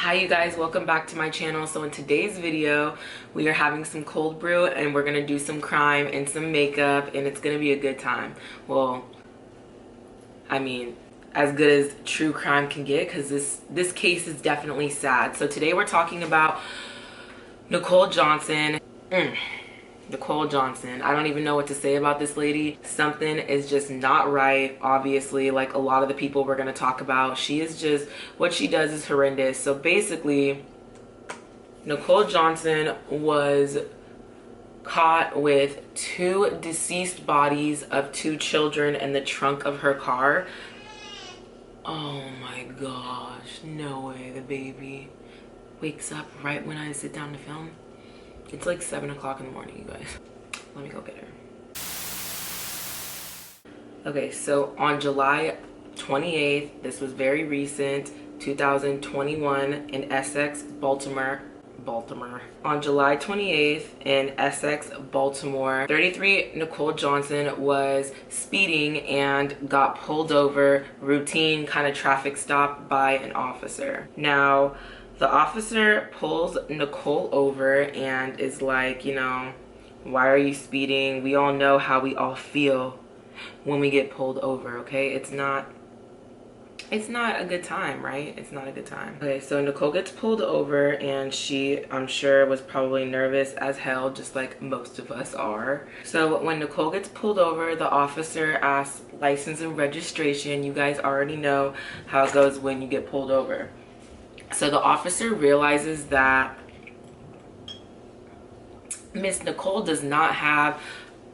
Hi you guys, welcome back to my channel. So in today's video we are having some cold brew and we're gonna do some crime and some makeup, and it's gonna be a good time. Well, I mean, as good as true crime can get, because this case is definitely sad. So today we're talking about Nicole Johnson. Nicole Johnson. I don't even know what to say about this lady. Something is just not right, obviously, like a lot of the people we're going to talk about. She is just, what she does is horrendous. So basically, Nicole Johnson was caught with 2 deceased bodies of 2 children in the trunk of her car. Oh my gosh, no way the baby wakes up right when I sit down to film. It's like 7 o'clock in the morning, you guys. Let me go get her. Okay, so on July 28th, this was very recent, 2021 in Essex, Baltimore. On July 28th in Essex, Baltimore, 33 Nicole Johnson was speeding and got pulled over, routine kind of traffic stop by an officer. Now, the officer pulls Nicole over and is like, you know, why are you speeding? We all know how we all feel when we get pulled over, okay? It's not a good time, right? It's not a good time. Okay, so Nicole gets pulled over and she, I'm sure, was probably nervous as hell, just like most of us are. So when Nicole gets pulled over, the officer asks license and registration. You guys already know how it goes when you get pulled over. So the officer realizes that Miss Nicole does not have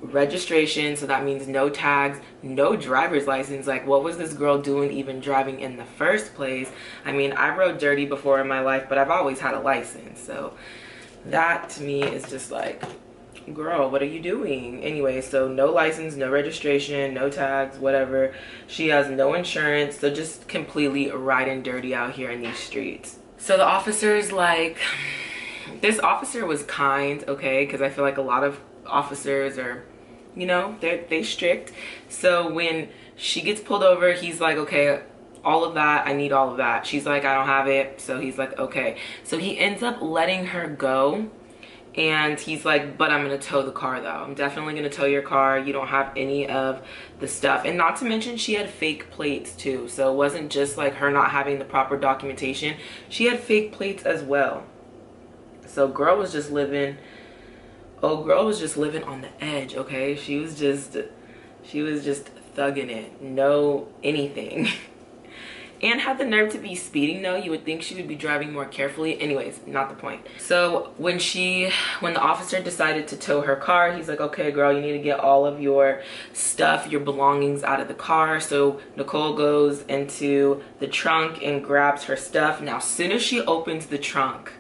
registration, so that means no tags, no driver's license. Like, what was this girl doing even driving in the first place? I mean, I rode dirty before in my life, but I've always had a license. So that to me is just like, girl, what are you doing? Anyway, so no license, no registration, no tags, whatever. She has no insurance, so just completely riding dirty out here in these streets. So the officer's like, this officer was kind, okay, because I feel like a lot of officers are, you know, they strict. So when she gets pulled over, he's like, okay, all of that, I need all of that. She's like, I don't have it. So he's like, okay. So he ends up letting her go. And he's like, but I'm gonna tow the car though. I'm definitely gonna tow your car. You don't have any of the stuff. And not to mention, she had fake plates too. So it wasn't just like her not having the proper documentation. She had fake plates as well. So girl was just living, oh, girl was just living on the edge, okay? She was just thugging it. No anything. And had the nerve to be speeding though. You would think she would be driving more carefully. Anyways, not the point. So when the officer decided to tow her car, he's like, okay girl, you need to get all of your stuff, your belongings out of the car. So Nicole goes into the trunk and grabs her stuff. Now as soon as she opens the trunk,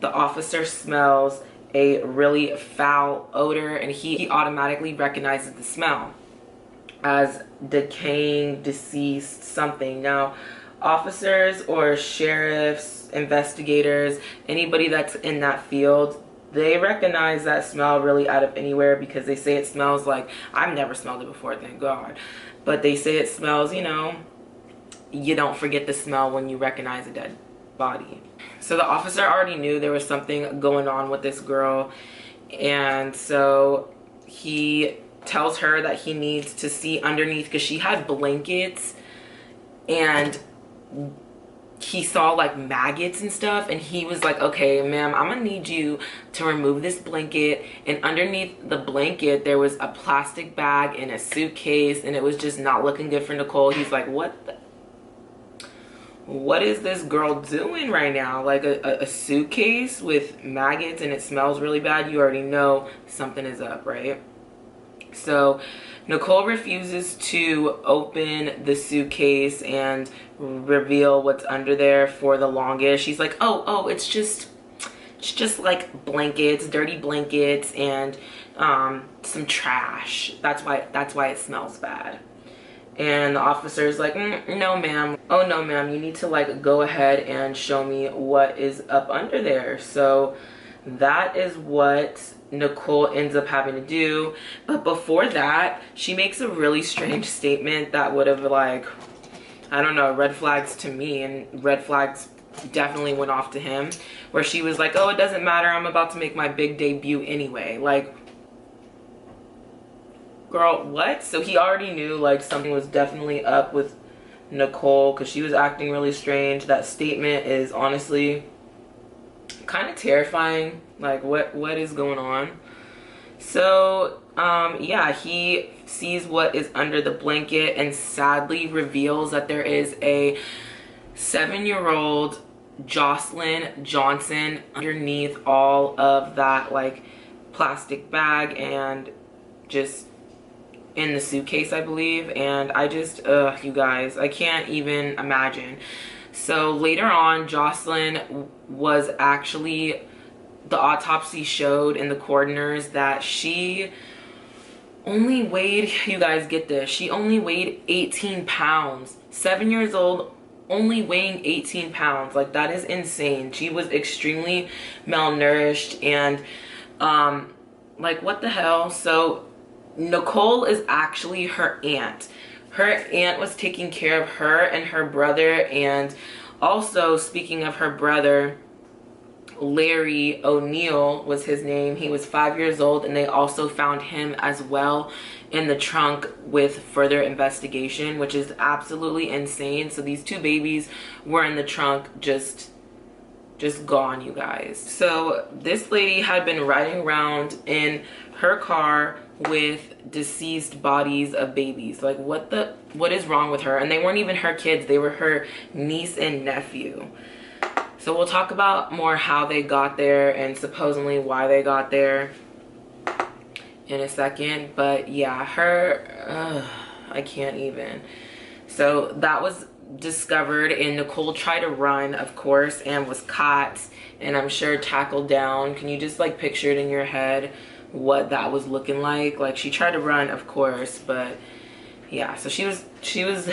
the officer smells a really foul odor, and he automatically recognizes the smell as decaying, deceased something. Now officers or sheriffs, investigators, anybody that's in that field, they recognize that smell really out of anywhere, because they say it smells like, I've never smelled it before, thank God, but they say it smells, you know, you don't forget the smell when you recognize a dead body. So the officer already knew there was something going on with this girl, and so he tells her that he needs to see underneath, because she had blankets and he saw like maggots and stuff, and he was like, okay ma'am, I'm gonna need you to remove this blanket. And underneath the blanket there was a plastic bag and a suitcase, and it was just not looking good for Nicole. He's like, what is this girl doing right now? Like a suitcase with maggots and it smells really bad. You already know something is up, right? So Nicole refuses to open the suitcase and reveal what's under there for the longest. She's like, oh, it's just like blankets, dirty blankets, and some trash. That's why it smells bad. And the officer's like, no ma'am, oh no ma'am, you need to like go ahead and show me what is up under there. So that is what Nicole ends up having to do. But before that, she makes a really strange statement that would have, like, I don't know, red flags to me and red flags definitely went off to him, where she was like, oh, it doesn't matter, I'm about to make my big debut anyway. Like, girl, what? So he already knew like something was definitely up with Nicole, because she was acting really strange. That statement is honestly kind of terrifying. Like, what is going on? So yeah, he sees what is under the blanket and sadly reveals that there is a 7-year-old Jocelyn Johnson underneath all of that like plastic bag and just in the suitcase, I believe. And I just, you guys, I can't even imagine. So later on, Jocelyn was actually, the autopsy showed in the coroners that she only weighed, you guys get this, she only weighed 18 pounds. 7 years old, only weighing 18 pounds. Like, that is insane. She was extremely malnourished and like, what the hell? So Nicole is actually her aunt. Her aunt was taking care of her and her brother. And also, speaking of her brother, Larry O'Neill was his name. He was 5 years old, and they also found him as well in the trunk with further investigation, which is absolutely insane. So these two babies were in the trunk, just gone, you guys. So this lady had been riding around in her car with deceased bodies of babies. Like, what is wrong with her? And they weren't even her kids, they were her niece and nephew. So we'll talk about more how they got there and supposedly why they got there in a second. But yeah, her, I can't even. So that was discovered, and Nicole tried to run, of course, and was caught, and I'm sure tackled down. Can you just like picture it in your head what that was looking like? Like, she tried to run, of course, but yeah. So she was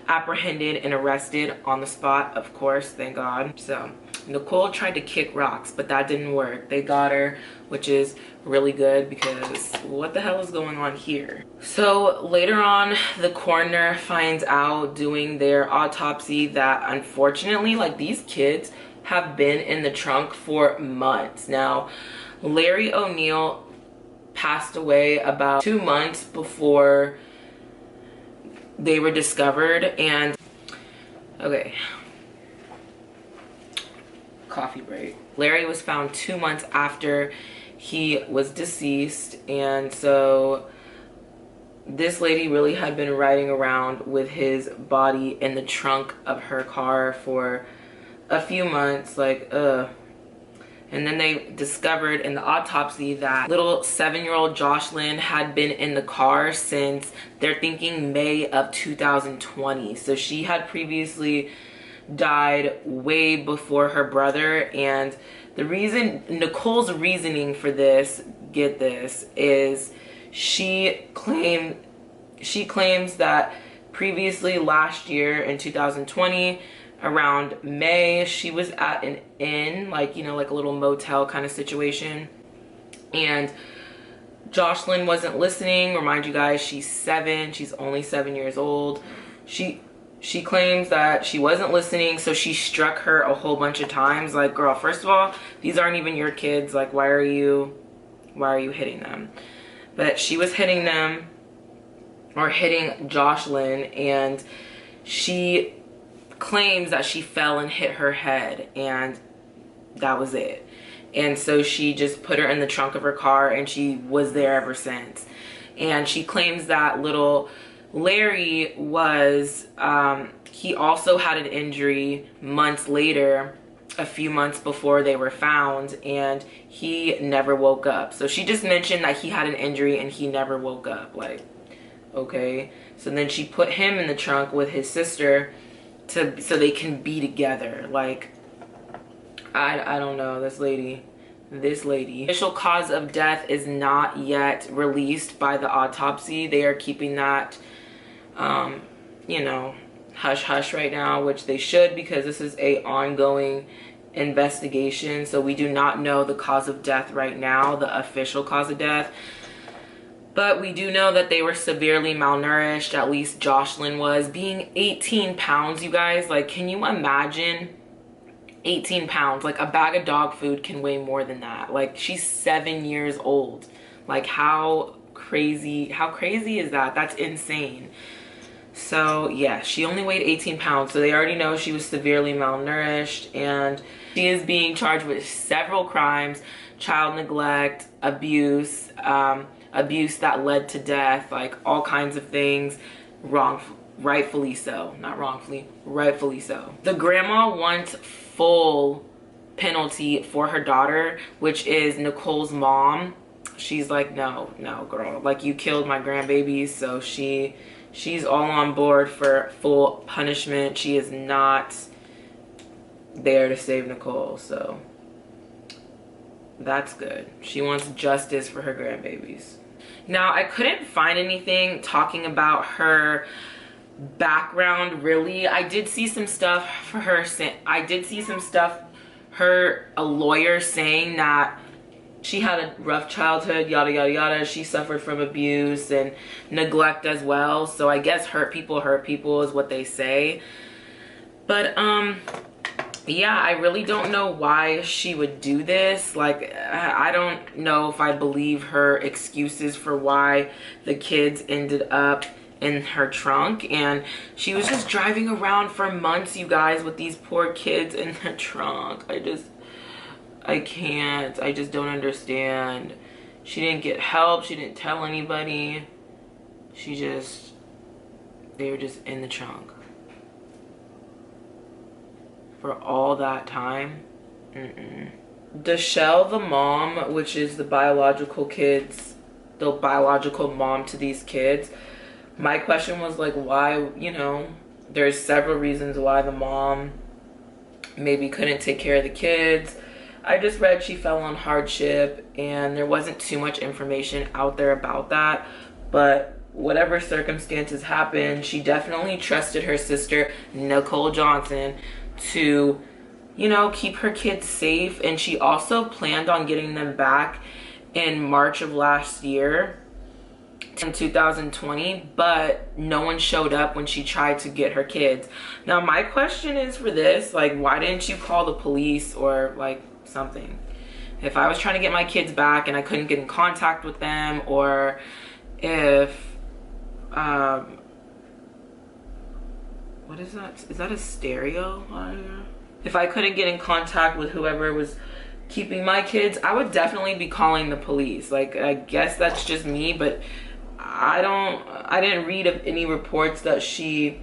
apprehended and arrested on the spot, of course, thank God. So Nicole tried to kick rocks, but that didn't work. They got her, which is really good, because what the hell is going on here? So later on, the coroner finds out doing their autopsy that unfortunately, like, these kids have been in the trunk for months. Now, Larry O'Neill passed away about 2 months before they were discovered. And okay, coffee break. Larry was found 2 months after he was deceased, and so this lady really had been riding around with his body in the trunk of her car for a few months. Like, and then they discovered in the autopsy that little 7-year-old Jocelyn had been in the car since, they're thinking, May of 2020. So she had previously died way before her brother. And the reason, Nicole's reasoning for this, get this, is she claims that previously last year in 2020, around May, she was at an inn, like, you know, like a little motel kind of situation, and Jocelyn wasn't listening. Remind you guys, she's 7, she's only 7 years old. She claims that she wasn't listening, so she struck her a whole bunch of times. Like, girl, first of all, these aren't even your kids. Like, why are you hitting them? But she was hitting them, or hitting Jocelyn, and she claims that she fell and hit her head, and that was it. And so she just put her in the trunk of her car, and she was there ever since. And she claims that little Larry was, he also had an injury months later, a few months before they were found, and he never woke up. So she just mentioned that he had an injury and he never woke up. Like, okay. So then she put him in the trunk with his sister so they can be together. Like, I don't know, this lady. Official cause of death is not yet released by the autopsy. They are keeping that you know, hush hush right now, which they should, because this is a ongoing investigation. So we do not know the cause of death right now, the official cause of death. But we do know that they were severely malnourished, at least Jocelyn was, being 18 pounds, you guys. Like, can you imagine 18 pounds. Like, a bag of dog food can weigh more than that. Like, she's 7 years old. Like, how crazy is that? That's insane. So yeah, she only weighed 18 pounds. So they already know she was severely malnourished, and she is being charged with several crimes: child neglect, abuse, abuse that led to death, like all kinds of things. Rightfully so. Not wrongfully, rightfully so. The grandma wants full penalty for her daughter, which is Nicole's mom. She's like, no girl, like, you killed my grandbabies. So she's all on board for full punishment. She is not there to save Nicole, so that's good. She wants justice for her grandbabies. Now, I couldn't find anything talking about her background, really. I did see some stuff for her. A lawyer saying that she had a rough childhood, yada yada yada. She suffered from abuse and neglect as well. So I guess hurt people is what they say. But yeah, I really don't know why she would do this. Like, I don't know if I believe her excuses for why the kids ended up in her trunk. And she was just driving around for months, you guys, with these poor kids in the trunk. I can't. I just don't understand. She didn't get help. She didn't tell anybody. They were just in the trunk for all that time. Deshelle, the mom, which is the biological mom to these kids, my question was like, why, you know, there's several reasons why the mom maybe couldn't take care of the kids. I just read she fell on hardship, and there wasn't too much information out there about that. But whatever circumstances happened, she definitely trusted her sister, Nicole Johnson, to, you know, keep her kids safe. And she also planned on getting them back in March of last year, in 2020, but no one showed up when she tried to get her kids. Now, my question is for this, like, why didn't you call the police or like something? If I was trying to get my kids back and I couldn't get in contact with them, or if what is that? Is that a stereo? If I couldn't get in contact with whoever was keeping my kids, I would definitely be calling the police. Like, I guess that's just me, but I didn't read of any reports that she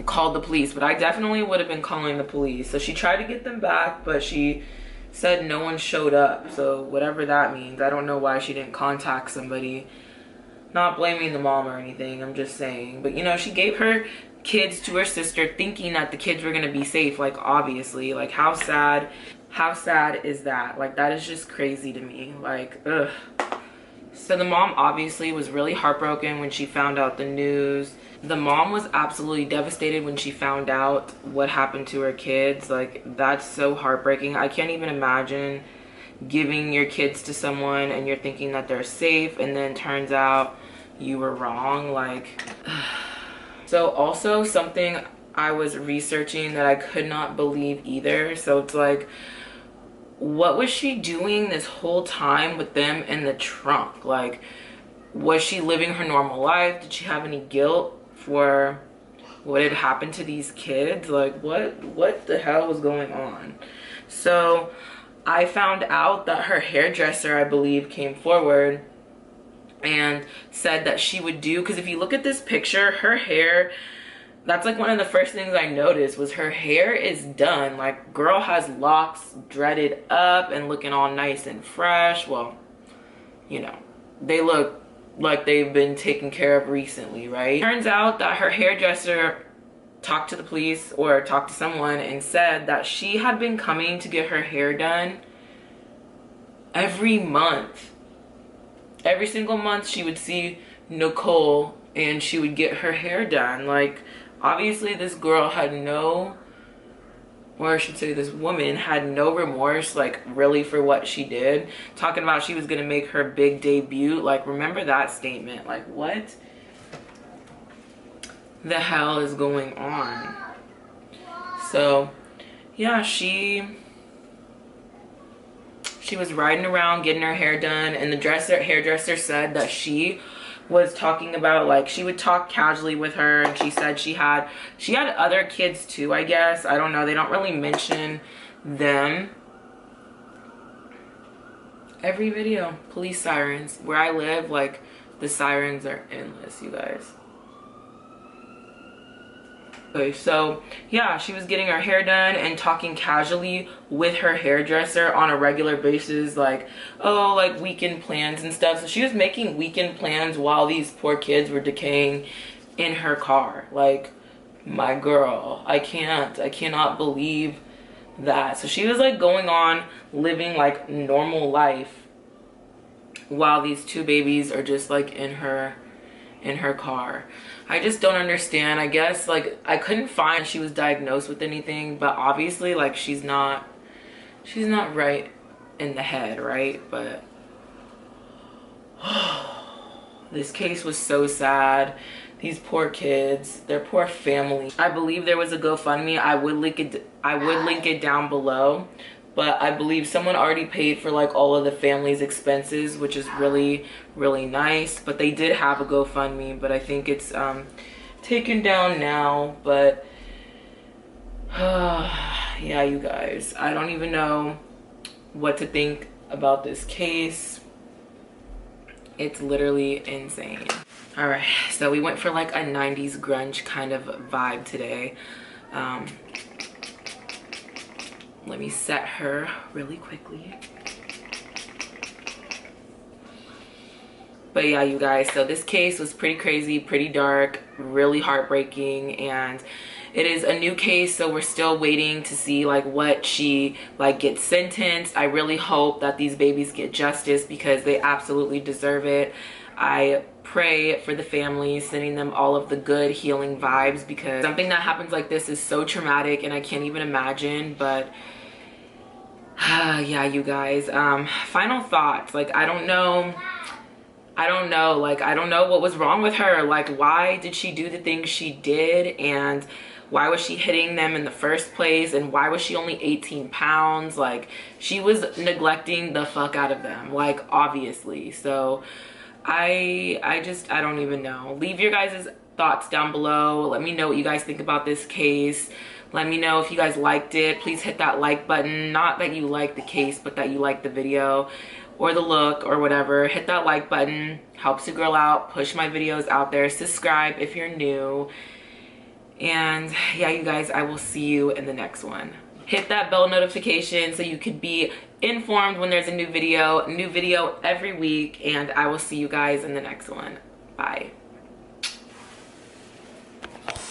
called the police, but I definitely would have been calling the police. So she tried to get them back, but she said no one showed up. So whatever that means, I don't know why she didn't contact somebody. Not blaming the mom or anything, I'm just saying. But, you know, she gave her kids to her sister thinking that the kids were gonna be safe. Like, obviously, like, how sad is that? Like, that is just crazy to me. Like, ugh. So the mom obviously was really heartbroken when she found out the news. The mom was absolutely devastated when she found out what happened to her kids. Like, that's so heartbreaking. I can't even imagine giving your kids to someone and you're thinking that they're safe, and then turns out you were wrong. Like, so also something I was researching that I could not believe either. So it's like, what was she doing this whole time with them in the trunk? Like, was she living her normal life? Did she have any guilt for what had happened to these kids? Like, what the hell was going on? So I found out that her hairdresser, I believe, came forward and said that she would do, because if you look at this picture, her hair, that's like one of the first things I noticed, was her hair is done. Like, girl has locks dreaded up and looking all nice and fresh. Well, you know, they look like they've been taken care of recently, right? Turns out that her hairdresser talked to the police or talked to someone and said that she had been coming to get her hair done every month. Every single month she would see Nicole and she would get her hair done. Like, obviously this girl had no, or I should say this woman had no remorse, like, really, for what she did. Talking about she was gonna make her big debut. Like, remember that statement? Like, what the hell is going on? So yeah, she was riding around getting her hair done, and the hairdresser said that she was talking about, like, she would talk casually with her, and she said she had other kids too, I guess. I don't know, they don't really mention them. Every video, police sirens. Where I live, like, the sirens are endless, you guys. Okay, so yeah, she was getting her hair done and talking casually with her hairdresser on a regular basis, like, oh, like weekend plans and stuff. So she was making weekend plans while these poor kids were decaying in her car. Like, my girl, I cannot believe that. So she was like going on living like normal life while these two babies are just like in her car. I just don't understand. I guess, like, I couldn't find she was diagnosed with anything, but obviously, like, she's not right in the head, right? But this case was so sad. These poor kids, their poor family. I believe there was a GoFundMe. I would link it down below. But I believe someone already paid for like all of the family's expenses, which is really, really nice. But they did have a GoFundMe, but I think it's taken down now. But yeah, you guys, I don't even know what to think about this case. It's literally insane. All right, so we went for like a 90s grunge kind of vibe today. Let me set her really quickly. But yeah, you guys, so this case was pretty crazy, pretty dark, really heartbreaking, and it is a new case, so we're still waiting to see like what she like gets sentenced. I really hope that these babies get justice because they absolutely deserve it. I pray for the families, sending them all of the good healing vibes, because something that happens like this is so traumatic and I can't even imagine. But yeah, you guys, final thoughts. Like, I don't know like, I don't know what was wrong with her. Like, why did she do the things she did, and why was she hitting them in the first place, and why was she only 18 pounds? Like, she was neglecting the fuck out of them, like, obviously. So I don't even know. Leave your guys' thoughts down below. Let me know what you guys think about this case. Let me know if you guys liked it. Please hit that like button. Not that you like the case, but that you like the video or the look or whatever. Hit that like button. Helps a girl out. Push my videos out there. Subscribe if you're new. And yeah, you guys, I will see you in the next one. Hit that bell notification so you could be informed when there's a new video every week. And I will see you guys in the next one. Bye.